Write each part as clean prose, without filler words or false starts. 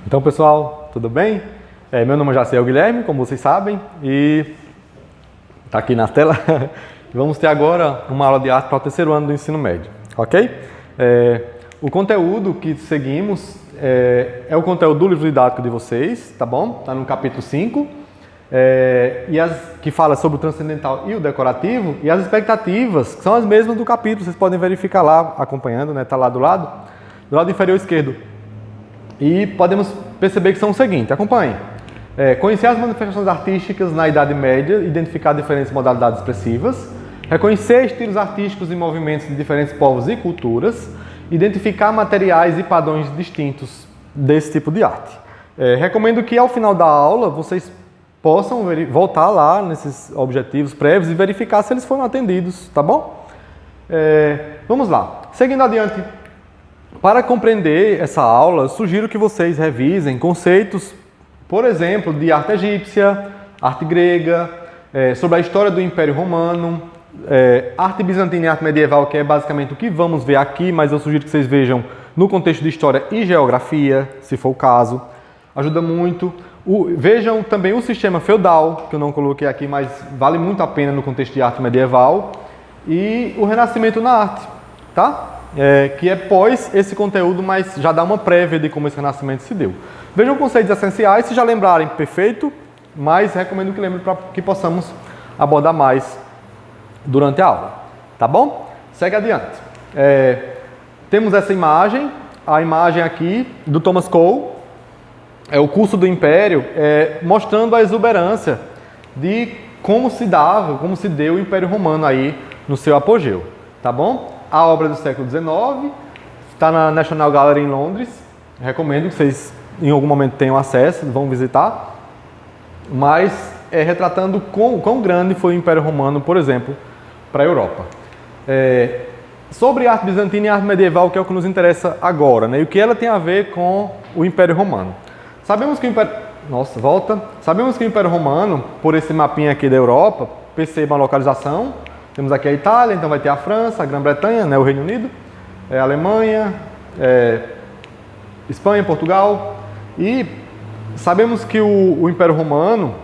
Então, pessoal, tudo bem? Meu nome é Jaciel Guilherme, como vocês sabem, e está aqui na tela. Vamos ter agora uma aula de arte para o terceiro ano do ensino médio, ok? O conteúdo que seguimos é o conteúdo do livro didático de vocês, tá bom? Está no capítulo 5, que fala sobre o transcendental e o decorativo, e as expectativas, que são as mesmas do capítulo, vocês podem verificar lá, acompanhando, né? Está lá do lado inferior esquerdo. E podemos perceber que são o seguinte, acompanhem. Conhecer as manifestações artísticas na Idade Média, identificar diferentes modalidades expressivas, reconhecer estilos artísticos e movimentos de diferentes povos e culturas, identificar materiais e padrões distintos desse tipo de arte. Recomendo que ao final da aula vocês possam voltar lá nesses objetivos prévios e verificar se eles foram atendidos, tá bom? Vamos lá. Seguindo adiante. Para compreender essa aula, sugiro que vocês revisem conceitos, por exemplo, de arte egípcia, arte grega, sobre a história do Império Romano, arte bizantina e arte medieval, que é basicamente o que vamos ver aqui, mas eu sugiro que vocês vejam no contexto de história e geografia, se for o caso. Ajuda muito. Vejam também o sistema feudal, que eu não coloquei aqui, mas vale muito a pena no contexto de arte medieval, e o Renascimento na arte, tá? Que é pós esse conteúdo, mas já dá uma prévia de como esse renascimento se deu. Vejam conceitos essenciais, se já lembrarem, perfeito, mas recomendo que lembrem para que possamos abordar mais durante a aula, tá bom? Segue adiante. Temos essa imagem, a imagem aqui do Thomas Cole, o curso do Império, mostrando a exuberância de como se deu o Império Romano aí no seu apogeu, tá bom? A obra do século XIX, está na National Gallery em Londres. Recomendo que vocês em algum momento tenham acesso, vão visitar. Mas retratando quão grande foi o Império Romano, por exemplo, para a Europa. Sobre arte bizantina e arte medieval, que é o que nos interessa agora, né? E o que ela tem a ver com o Império Romano. Sabemos que o Império Romano, por esse mapinha aqui da Europa, perceba a localização. Temos aqui a Itália, então vai ter a França, a Grã-Bretanha, né, o Reino Unido, a Alemanha, Espanha, Portugal. E sabemos que o Império Romano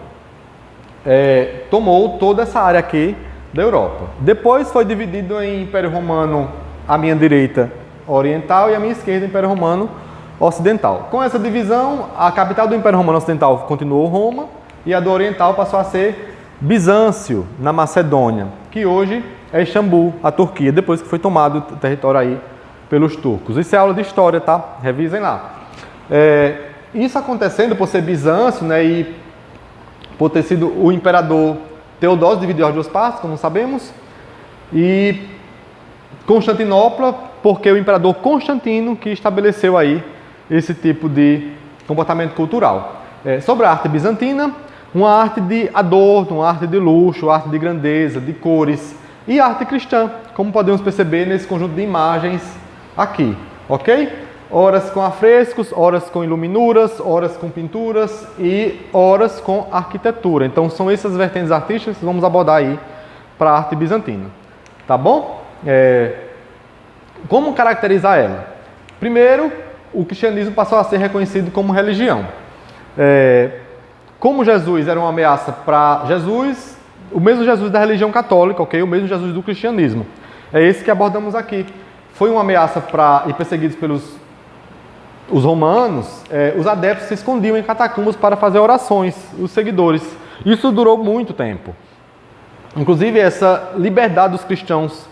tomou toda essa área aqui da Europa. Depois foi dividido em Império Romano, à minha direita, oriental, e à minha esquerda, Império Romano ocidental. Com essa divisão, a capital do Império Romano ocidental continuou Roma, e a do oriental passou a ser Bizâncio, na Macedônia, que hoje é Istambul, a Turquia, depois que foi tomado o território aí pelos turcos. Isso é aula de história, tá? Revisem lá. Isso acontecendo por ser Bizâncio, né, e por ter sido o imperador Teodósio, dividiu as duas partes, como sabemos, e Constantinopla, porque o imperador Constantino que estabeleceu aí esse tipo de comportamento cultural. Sobre a arte bizantina, uma arte de adorno, uma arte de luxo, arte de grandeza, de cores e arte cristã, como podemos perceber nesse conjunto de imagens aqui, ok? Horas com afrescos, horas com iluminuras, horas com pinturas e horas com arquitetura. Então são essas vertentes artísticas que vamos abordar aí para a arte bizantina, tá bom? Como caracterizar ela? Primeiro, o cristianismo passou a ser reconhecido como religião. Como Jesus era uma ameaça para Jesus, o mesmo Jesus da religião católica, ok? O mesmo Jesus do cristianismo. É esse que abordamos aqui. Foi uma ameaça e perseguidos pelos os romanos, os adeptos se escondiam em catacumbas para fazer orações, os seguidores. Isso durou muito tempo. Inclusive, essa liberdade dos cristãos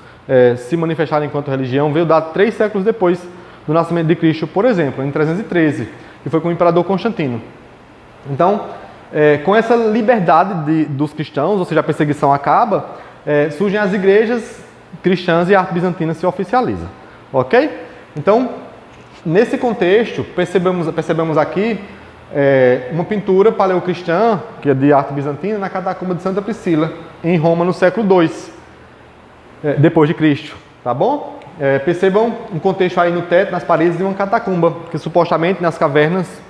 se manifestarem enquanto religião veio dar 3 séculos depois do nascimento de Cristo, por exemplo, em 313, que foi com o imperador Constantino. Então, com essa liberdade dos cristãos, ou seja, a perseguição acaba, surgem as igrejas cristãs e a arte bizantina se oficializa. Ok? Então, nesse contexto, percebemos aqui uma pintura paleocristã, que é de arte bizantina, na catacumba de Santa Priscila, em Roma, no século II, depois de Cristo. Tá bom? Percebam um contexto aí no teto, nas paredes de uma catacumba, que supostamente nas cavernas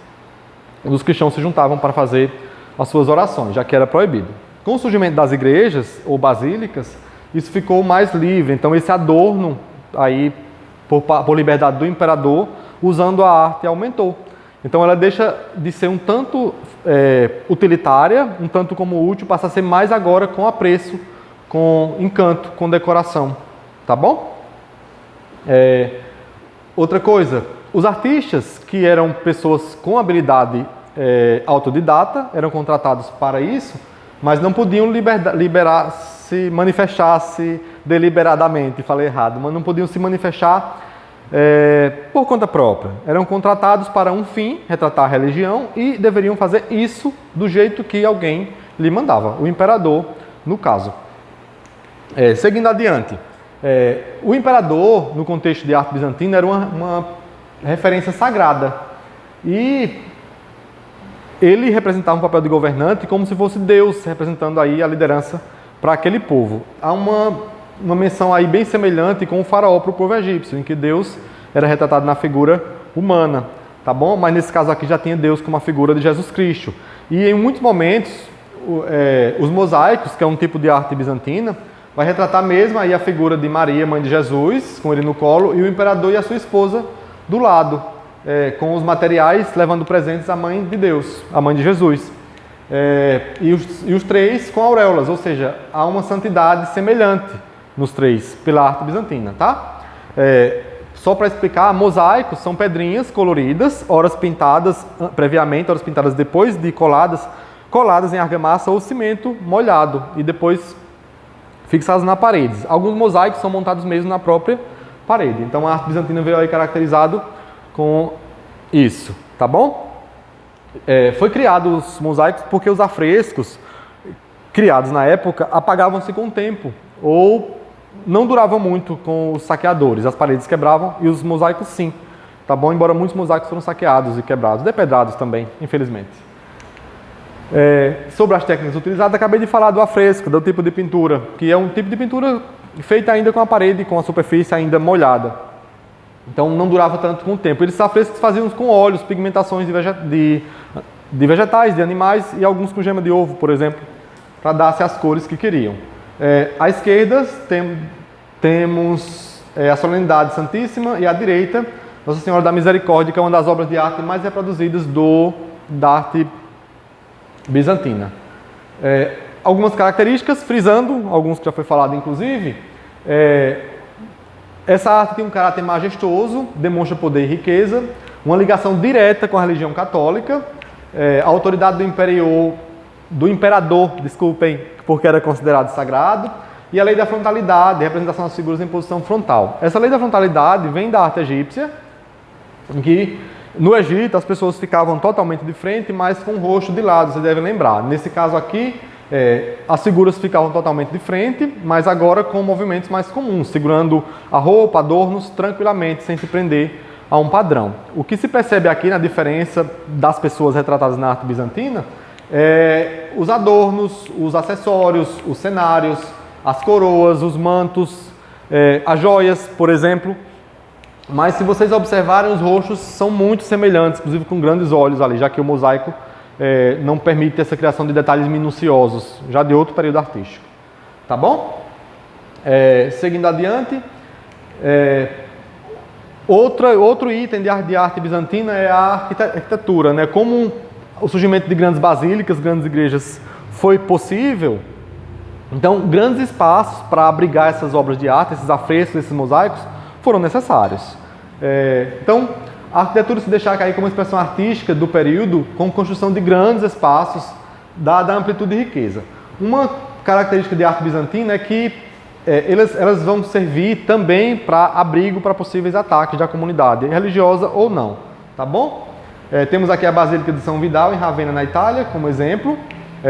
os cristãos se juntavam para fazer as suas orações, já que era proibido. Com o surgimento das igrejas ou basílicas, isso ficou mais livre. Então esse adorno aí por liberdade do imperador, usando a arte, aumentou. Então ela deixa de ser um tanto utilitária, um tanto como útil, passa a ser mais agora com apreço, com encanto, com decoração. Tá bom? Outra coisa, os artistas que eram pessoas com habilidade autodidata, eram contratados para isso, mas não podiam se manifestar-se deliberadamente, falei errado, mas não podiam se manifestar por conta própria. Eram contratados para um fim, retratar a religião, e deveriam fazer isso do jeito que alguém lhe mandava, o imperador, no caso. Seguindo adiante, o imperador, no contexto de arte bizantina, era uma referência sagrada. E ele representava um papel de governante como se fosse Deus, representando aí a liderança para aquele povo. Há uma menção aí bem semelhante com o faraó para o povo egípcio, em que Deus era retratado na figura humana, tá bom? Mas nesse caso aqui já tinha Deus como a figura de Jesus Cristo. E em muitos momentos, os mosaicos, que é um tipo de arte bizantina, vai retratar mesmo aí a figura de Maria, mãe de Jesus, com ele no colo, e o imperador e a sua esposa do lado, com os materiais levando presentes à mãe de Deus, a mãe de Jesus. E os três com auréolas, ou seja, há uma santidade semelhante nos três, pela arte bizantina, tá? Só para explicar, mosaicos são pedrinhas coloridas, horas pintadas previamente, horas pintadas depois de coladas em argamassa ou cimento molhado, e depois fixadas na parede. Alguns mosaicos são montados mesmo na própria parede. Então a arte bizantina veio aí caracterizado com isso, tá bom? Foi criado os mosaicos porque os afrescos criados na época apagavam-se com o tempo ou não duravam muito com os saqueadores. As paredes quebravam e os mosaicos sim, tá bom? Embora muitos mosaicos foram saqueados e quebrados, depedrados também, infelizmente. Sobre as técnicas utilizadas, acabei de falar do afresco, do tipo de pintura, que é um tipo de pintura feita ainda com a parede, com a superfície ainda molhada. Então não durava tanto com o tempo. Esses afrescos faziam com óleos, pigmentações de vegetais, de animais e alguns com gema de ovo, por exemplo, para dar-se as cores que queriam. À esquerda temos a Solenidade Santíssima e à direita Nossa Senhora da Misericórdia, que é uma das obras de arte mais reproduzidas da arte bizantina. Algumas características, frisando, alguns que já foi falado inclusive, essa arte tem um caráter majestoso, demonstra poder e riqueza, uma ligação direta com a religião católica, a autoridade do imperador, porque era considerado sagrado, e a lei da frontalidade, representação das figuras em posição frontal. Essa lei da frontalidade vem da arte egípcia, em que no Egito as pessoas ficavam totalmente de frente, mas com o rosto de lado, vocês devem lembrar. Nesse caso aqui, as figuras ficavam totalmente de frente, mas agora com movimentos mais comuns, segurando a roupa, adornos, tranquilamente, sem se prender a um padrão. O que se percebe aqui na diferença das pessoas retratadas na arte bizantina os adornos, os acessórios, os cenários, as coroas, os mantos, as joias, por exemplo. Mas se vocês observarem, os rostos são muito semelhantes, inclusive com grandes olhos ali, já que o mosaico não permite essa criação de detalhes minuciosos, já de outro período artístico. Tá bom? Seguindo adiante, outro item de arte bizantina é a arquitetura, né? Como o surgimento de grandes basílicas, grandes igrejas foi possível, então grandes espaços para abrigar essas obras de arte, esses afrescos, esses mosaicos, foram necessários. Então, a arquitetura se destaca aí como expressão artística do período, com construção de grandes espaços, dada a amplitude e riqueza. Uma característica de arte bizantina é que elas vão servir também para abrigo para possíveis ataques da comunidade, religiosa ou não, tá bom? Temos aqui a Basílica de São Vidal, em Ravenna, na Itália, como exemplo.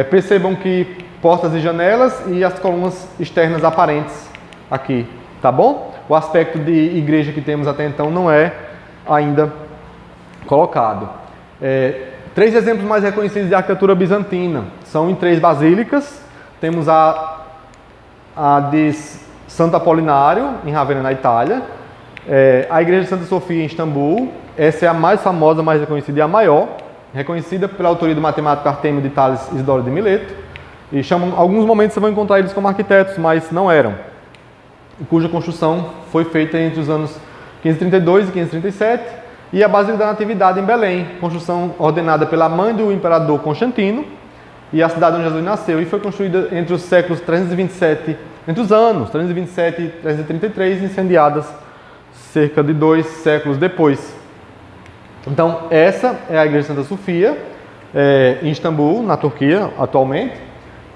Percebam que portas e janelas e as colunas externas aparentes aqui, tá bom? O aspecto de igreja que temos até então não é ainda colocado. 3 exemplos mais reconhecidos de arquitetura bizantina são em 3 basílicas. Temos a de Santo Apolinário, em Ravenna, na Itália. A Igreja de Santa Sofia, em Istambul. Essa é a mais famosa, mais reconhecida e a maior, reconhecida pela autoria do matemático Artemio de Tales Isidoro de Mileto. E alguns momentos você vai encontrar eles como arquitetos, mas não eram. Cuja construção foi feita entre os anos 532 e 537, e a Basílica da Natividade em Belém, construção ordenada pela mãe do imperador Constantino, e a cidade onde Jesus nasceu, e foi construída entre os séculos 327, entre os anos 327 e 333, incendiadas cerca de 2 séculos depois. Então, essa é a Igreja de Santa Sofia, em Istambul, na Turquia, atualmente,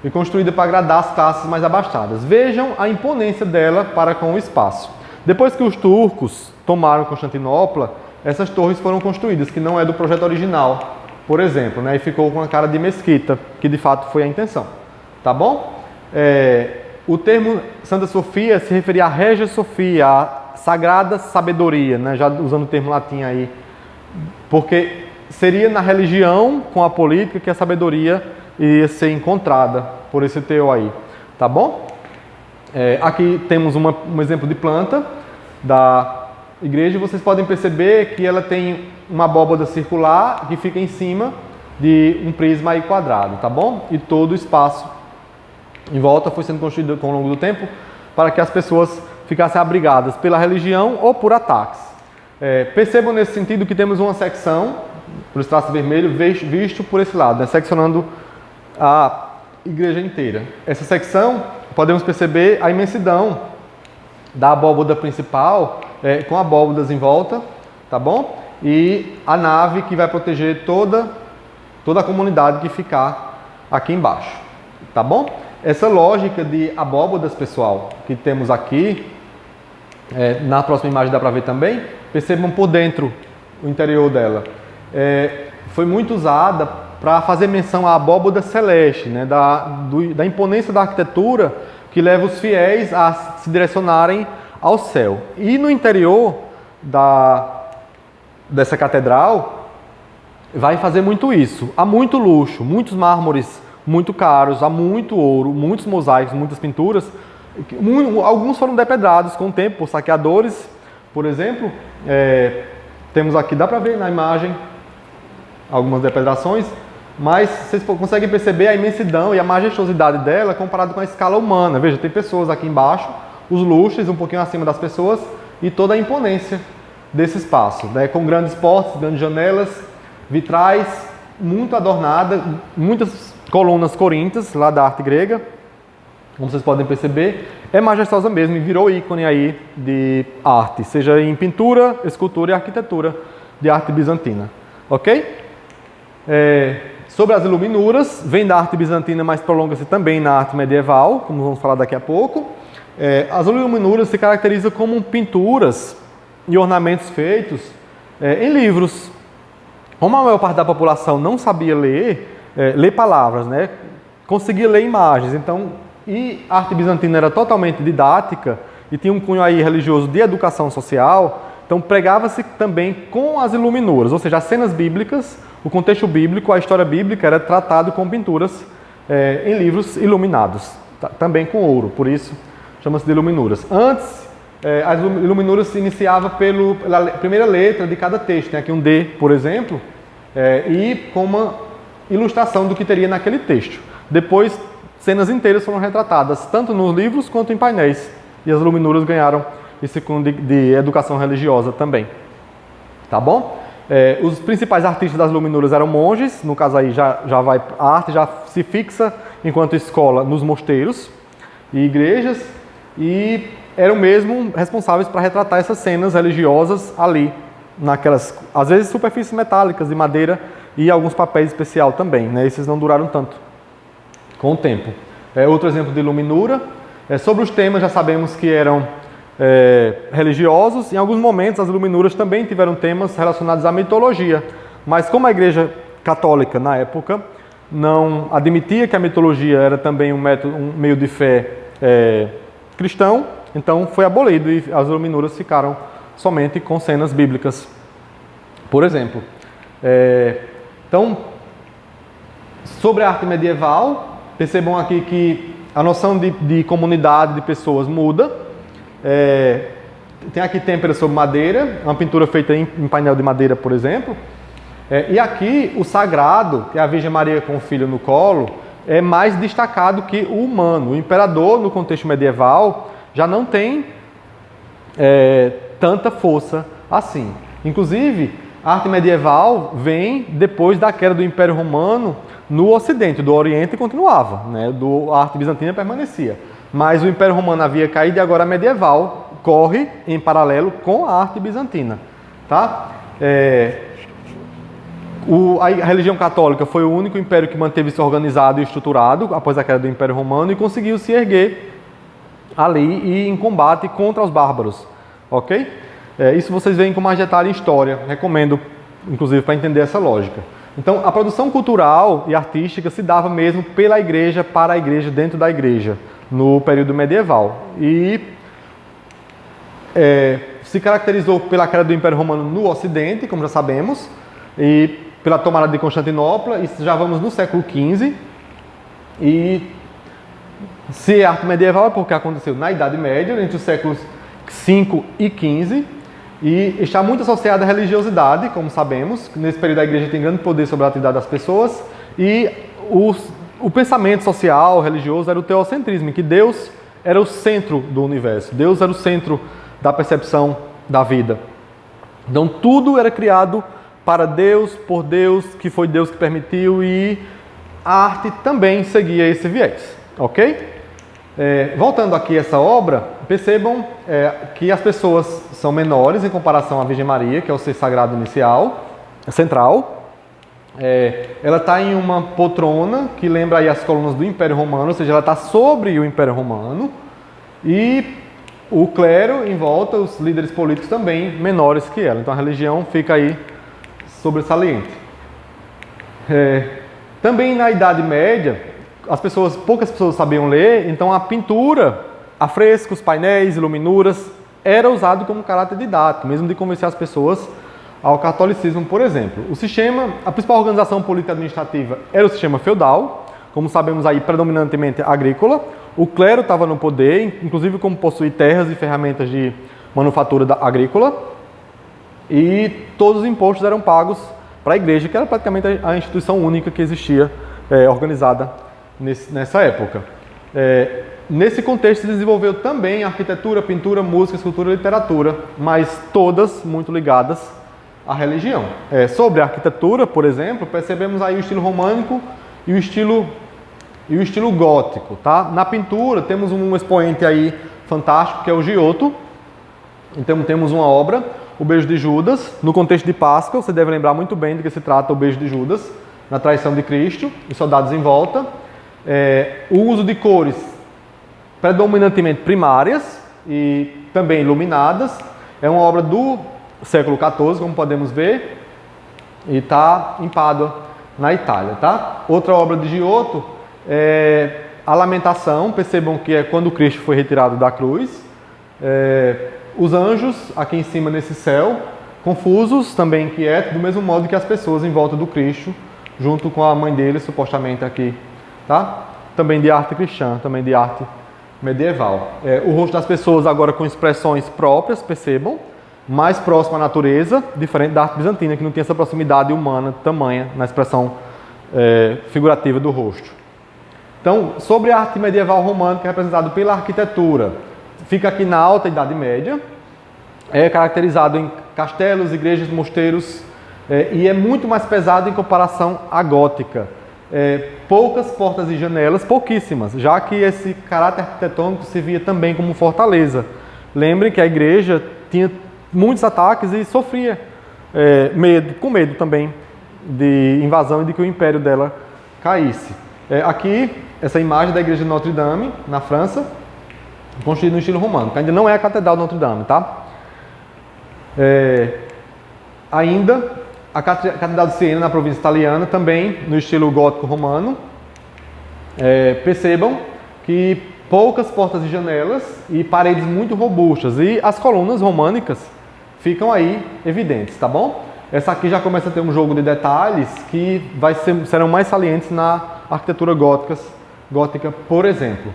e construída para agradar as classes mais abastadas. Vejam a imponência dela para com o espaço. Depois que os turcos tomaram Constantinopla, essas torres foram construídas, que não é do projeto original, por exemplo, né? E ficou com a cara de mesquita, que de fato foi a intenção. Tá bom? O termo Santa Sofia se referia à Regia Sofia, à sagrada sabedoria, né? Já usando o termo latim aí, porque seria na religião com a política que a sabedoria ia ser encontrada por esse teor aí. Tá bom? Aqui temos um exemplo de planta da igreja. Vocês podem perceber que ela tem uma abóbada circular que fica em cima de um prisma aí quadrado, tá bom? E todo o espaço em volta foi sendo construído ao longo do tempo para que as pessoas ficassem abrigadas pela religião ou por ataques. Percebam nesse sentido que temos uma secção, por esse traço vermelho, visto por esse lado, né? Seccionando a igreja inteira. Essa secção, podemos perceber a imensidão da abóbada principal, com abóbadas em volta, tá bom? E a nave que vai proteger toda a comunidade que ficar aqui embaixo, tá bom? Essa lógica de abóbadas, pessoal, que temos aqui, na próxima imagem dá para ver também, percebam por dentro o interior dela. Foi muito usada para fazer menção à abóbada celeste, né? Da imponência da arquitetura que leva os fiéis a se direcionarem ao céu. E no interior dessa catedral vai fazer muito isso. Há muito luxo, muitos mármores muito caros, há muito ouro, muitos mosaicos, muitas pinturas. Alguns foram depedrados com o tempo por saqueadores, por exemplo. Temos aqui, dá para ver na imagem, algumas depedrações, mas vocês conseguem perceber a imensidão e a majestosidade dela comparado com a escala humana. Veja, tem pessoas aqui embaixo, os luxos um pouquinho acima das pessoas e toda a imponência desse espaço, né? Com grandes portas, grandes janelas, vitrais, muito adornada, muitas colunas corintas lá da arte grega, como vocês podem perceber, é majestosa mesmo e virou ícone aí de arte, seja em pintura, escultura e arquitetura de arte bizantina, ok? Sobre as iluminuras, vem da arte bizantina, mas prolonga-se também na arte medieval, como vamos falar daqui a pouco. As iluminuras se caracterizam como pinturas e ornamentos feitos em livros. Como a maior parte da população não sabia ler palavras, né? Conseguia ler imagens. Então, e a arte bizantina era totalmente didática e tinha um cunho aí religioso de educação social, então pregava-se também com as iluminuras, ou seja, as cenas bíblicas, o contexto bíblico, a história bíblica era tratado com pinturas em livros iluminados, também com ouro, por isso chama-se de iluminuras. Antes, as iluminuras se iniciavam pela primeira letra de cada texto, tem aqui um D, por exemplo, e com uma ilustração do que teria naquele texto. Depois, cenas inteiras foram retratadas, tanto nos livros quanto em painéis, e as iluminuras ganharam esse cunho de educação religiosa também. Tá bom? Os principais artistas das iluminuras eram monges, no caso aí a arte já se fixa enquanto escola nos mosteiros e igrejas, e eram mesmo responsáveis para retratar essas cenas religiosas ali, naquelas, às vezes, superfícies metálicas de madeira e alguns papéis especial também, né? Esses não duraram tanto com o tempo. Outro exemplo de iluminura. Sobre os temas já sabemos que eram religiosos. Em alguns momentos as iluminuras também tiveram temas relacionados à mitologia, mas como a Igreja Católica na época não admitia que a mitologia era também um meio de fé cristão, então foi abolido e as iluminuras ficaram somente com cenas bíblicas, por exemplo. Então, sobre a arte medieval, percebam aqui que a noção de comunidade de pessoas muda. Tem aqui têmpera sobre madeira, uma pintura feita em painel de madeira, por exemplo. E aqui o sagrado, que é a Virgem Maria com o filho no colo, é mais destacado que o humano. O imperador, no contexto medieval, já não tem tanta força assim. Inclusive, a arte medieval vem depois da queda do Império Romano no Ocidente. Do Oriente continuava, né? A arte bizantina permanecia. Mas o Império Romano havia caído e agora a medieval corre em paralelo com a arte bizantina. Tá? A religião católica foi o único império que manteve-se organizado e estruturado após a queda do Império Romano e conseguiu se erguer ali e em combate contra os bárbaros. Ok? Isso vocês veem com mais detalhe em história. Recomendo, inclusive, para entender essa lógica. Então, a produção cultural e artística se dava mesmo pela igreja, para a igreja, dentro da igreja, no período medieval. E se caracterizou pela queda do Império Romano no Ocidente, como já sabemos, e pela tomada de Constantinopla, e já vamos no século XV. E se é arte medieval é porque aconteceu na Idade Média, entre os séculos V e XV, e está muito associada à religiosidade, como sabemos. Nesse período a igreja tem grande poder sobre a atividade das pessoas, e o pensamento social, religioso, era o teocentrismo, em que Deus era o centro do universo, Deus era o centro da percepção da vida. Então tudo era criado para Deus, por Deus, que foi Deus que permitiu, e a arte também seguia esse viés, ok? Voltando aqui a essa obra, percebam que as pessoas são menores em comparação à Virgem Maria, que é o ser sagrado central. Ela está em uma poltrona que lembra aí as colunas do Império Romano, ou seja, ela está sobre o Império Romano, e o clero em volta, os líderes políticos também menores que ela. Então a religião fica aí sobressalente. Também na Idade Média, poucas pessoas sabiam ler, então a pintura, afrescos, painéis, iluminuras, era usado como caráter didático, mesmo de convencer as pessoas ao catolicismo, por exemplo. A principal organização política administrativa era o sistema feudal, como sabemos aí, predominantemente agrícola. O clero estava no poder, inclusive como possuir terras e ferramentas de manufatura agrícola, e todos os impostos eram pagos para a igreja, que era praticamente a instituição única que existia organizada nessa época. Nesse contexto se desenvolveu também arquitetura, pintura, música, escultura e literatura, mas todas muito ligadas à religião. Sobre a arquitetura, por exemplo, percebemos aí o estilo românico e o estilo gótico. Tá? Na pintura temos um expoente aí fantástico, que é o Giotto. Então temos uma obra, o Beijo de Judas. No contexto de Páscoa, você deve lembrar muito bem de que se trata o Beijo de Judas, na traição de Cristo, e soldados em volta. O uso de cores predominantemente primárias e também iluminadas. É uma obra do século XIV, como podemos ver, e está em Pádua, na Itália. Tá? Outra obra de Giotto é a Lamentação. Percebam que é quando Cristo foi retirado da cruz. Os anjos aqui em cima nesse céu, confusos, também inquietos, do mesmo modo que as pessoas em volta do Cristo, junto com a mãe dele, supostamente aqui. Tá? Também de arte cristã, também de arte medieval. O rosto das pessoas agora com expressões próprias, percebam, mais próximo à natureza, diferente da arte bizantina, que não tinha essa proximidade humana tamanha na expressão figurativa do rosto. Então, sobre a arte medieval romântica, representada pela arquitetura, fica aqui na Alta Idade Média, é caracterizado em castelos, igrejas, mosteiros, e é muito mais pesado em comparação à gótica. Poucas portas e janelas, pouquíssimas, já que esse caráter arquitetônico se via também como fortaleza. Lembrem que a igreja tinha muitos ataques e sofria com medo também de invasão e de que o império dela caísse. Aqui, essa imagem da igreja de Notre Dame, na França, construída no estilo romano, que ainda não é a Catedral de Notre Dame, tá? Ainda a Catedral de Siena, na província italiana, também no estilo gótico romano. Percebam que poucas portas e janelas e paredes muito robustas, e as colunas românicas ficam aí evidentes, tá bom? Essa aqui já começa a ter um jogo de detalhes que serão mais salientes na arquitetura gótica, por exemplo.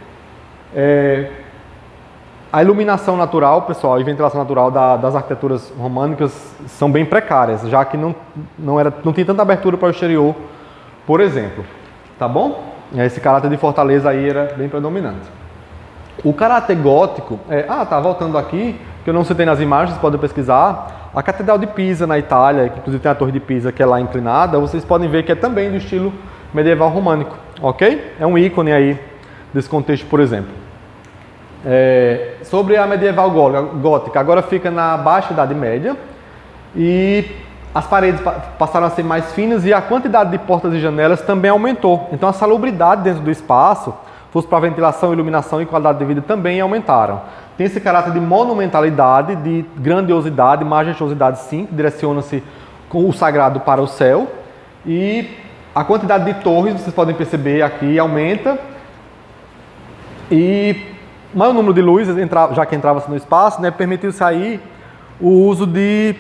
A iluminação natural, pessoal, e ventilação natural das arquiteturas românicas são bem precárias, já que não tinha tanta abertura para o exterior, por exemplo. Tá bom? Esse caráter de fortaleza aí era bem predominante. O caráter gótico, voltando aqui, que eu não citei nas imagens, vocês podem pesquisar. A Catedral de Pisa, na Itália, que inclusive tem a Torre de Pisa, que é lá inclinada, vocês podem ver que é também do estilo medieval românico, ok? É um ícone aí desse contexto, por exemplo. Sobre a medieval gótica, agora fica na Baixa Idade Média e as paredes passaram a ser mais finas e a quantidade de portas e janelas também aumentou. Então a salubridade dentro do espaço, fosse para ventilação, iluminação e qualidade de vida, também aumentaram. Tem esse caráter de monumentalidade, de grandiosidade, majestosidade, sim, que direciona-se com o sagrado para o céu. E a quantidade de torres, vocês podem perceber aqui, aumenta. E o maior número de luzes, já que entrava-se no espaço, né, permitiu-se aí o uso de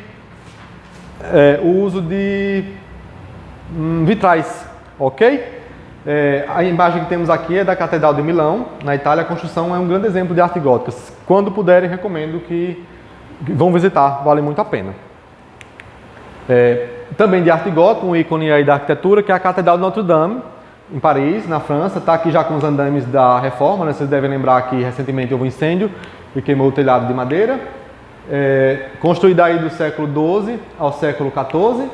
vitrais, ok? A imagem que temos aqui é da Catedral de Milão, na Itália. A construção é um grande exemplo de arte gótica. Quando puderem, recomendo que vão visitar, vale muito a pena. Também de arte gótica, um ícone aí da arquitetura, que é a Catedral de Notre-Dame, em Paris, na França. Está aqui já com os andames da reforma, né? Vocês devem lembrar que recentemente houve um incêndio e queimou o telhado de madeira. Construída aí do século XII ao século XIV.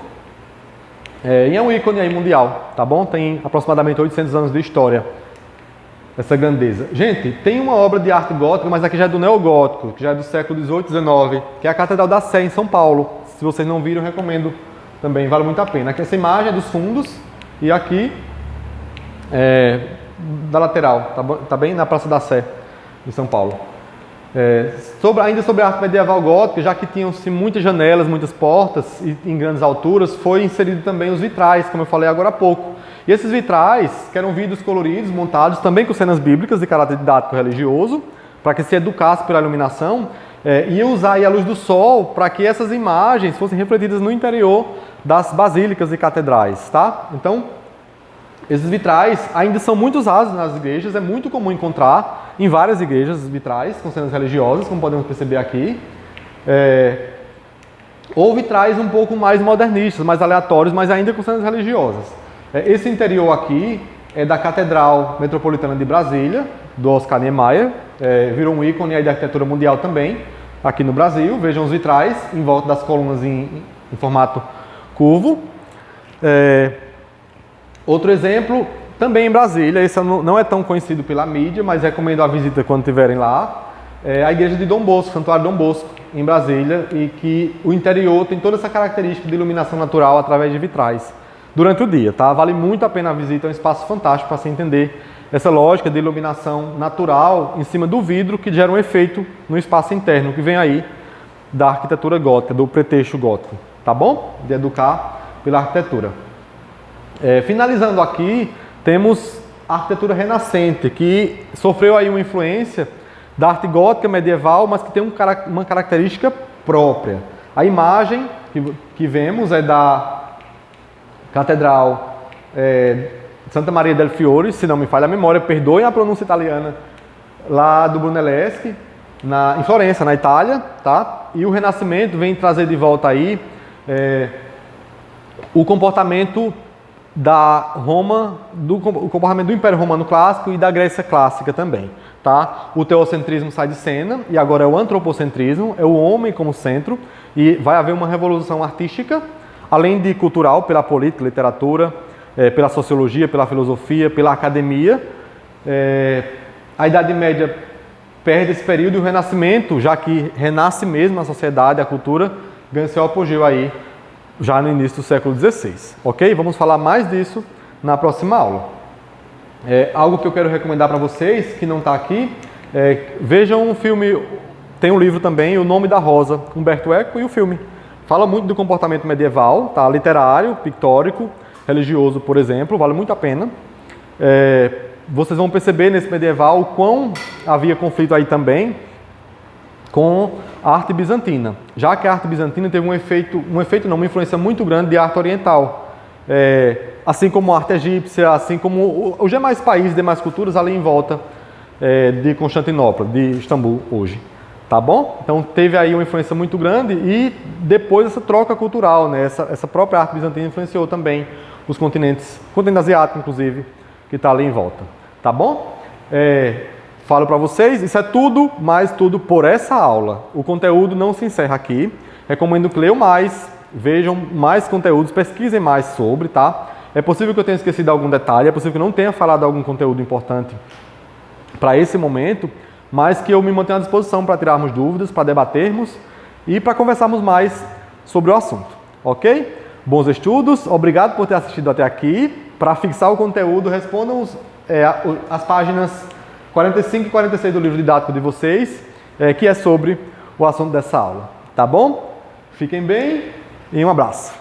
E é um ícone aí mundial, tá bom? Tem aproximadamente 800 anos de história, essa grandeza. Gente, tem uma obra de arte gótica, mas aqui já é do neogótico, que já é do século XVIII, XIX, que é a Catedral da Sé, em São Paulo. Se vocês não viram, recomendo também, vale muito a pena. Aqui essa imagem é dos fundos e aqui da lateral, tá bem na Praça da Sé, em São Paulo. Ainda sobre a arte medieval gótica, já que tinham-se muitas janelas, muitas portas e em grandes alturas, foi inserido também os vitrais, como eu falei agora há pouco. E esses vitrais, que eram vidros coloridos, montados também com cenas bíblicas de caráter didático religioso, para que se educasse pela iluminação, e usar aí a luz do sol para que essas imagens fossem refletidas no interior das basílicas e catedrais, tá? Então, esses vitrais ainda são muito usados nas igrejas, é muito comum encontrar em várias igrejas vitrais com cenas religiosas, como podemos perceber aqui. Ou vitrais um pouco mais modernistas, mais aleatórios, mas ainda com cenas religiosas. Esse interior aqui é da Catedral Metropolitana de Brasília, do Oscar Niemeyer, virou um ícone aí da arquitetura mundial também, aqui no Brasil. Vejam os vitrais em volta das colunas em formato curvo. Outro exemplo, também em Brasília, esse não é tão conhecido pela mídia, mas recomendo a visita quando estiverem lá, é a igreja de Dom Bosco, Santuário Dom Bosco, em Brasília, e que o interior tem toda essa característica de iluminação natural através de vitrais durante o dia, tá? Vale muito a pena a visita, é um espaço fantástico para se entender essa lógica de iluminação natural em cima do vidro que gera um efeito no espaço interno, que vem aí da arquitetura gótica, do pretexto gótico, tá bom? De educar pela arquitetura. Finalizando aqui, temos a arquitetura renascente, que sofreu aí uma influência da arte gótica medieval, mas que tem uma característica própria. A imagem que vemos é da Catedral Santa Maria del Fiore, se não me falha a memória, perdoem a pronúncia italiana, lá do Brunelleschi, em Florença, na Itália, tá? E o Renascimento vem trazer de volta aí o comportamento da Roma, o comportamento do Império Romano Clássico e da Grécia Clássica também, tá? O teocentrismo sai de cena e agora é o antropocentrismo, é o homem como centro, e vai haver uma revolução artística, além de cultural, pela política, literatura, pela sociologia, pela filosofia, pela academia. A Idade Média perde esse período e o Renascimento, já que renasce mesmo a sociedade, a cultura, ganha seu apogeu aí, já no início do século XVI, ok? Vamos falar mais disso na próxima aula. Algo que eu quero recomendar para vocês, que não está aqui, vejam um filme, tem um livro também, O Nome da Rosa, Umberto Eco, e o filme. Fala muito do comportamento medieval, tá? Literário, pictórico, religioso, por exemplo, vale muito a pena. Vocês vão perceber nesse medieval o quão havia conflito aí também com a arte bizantina, já que a arte bizantina teve uma influência muito grande de arte oriental, assim como a arte egípcia, assim como os demais países, demais culturas ali em volta de Constantinopla, de Istambul hoje, tá bom? Então teve aí uma influência muito grande e depois essa troca cultural, né? Essa própria arte bizantina influenciou também os continente asiático inclusive, que está ali em volta, tá bom? falo para vocês, isso é tudo, mais tudo por essa aula. O conteúdo não se encerra aqui. Recomendo que leiam mais, vejam mais conteúdos, pesquisem mais sobre, tá? É possível que eu tenha esquecido algum detalhe, é possível que eu não tenha falado algum conteúdo importante para esse momento, mas que eu me mantenho à disposição para tirarmos dúvidas, para debatermos e para conversarmos mais sobre o assunto, ok? Bons estudos, obrigado por ter assistido até aqui. Para fixar o conteúdo, respondam as páginas 45 e 46 do livro didático de vocês, que é sobre o assunto dessa aula, tá bom? Fiquem bem e um abraço.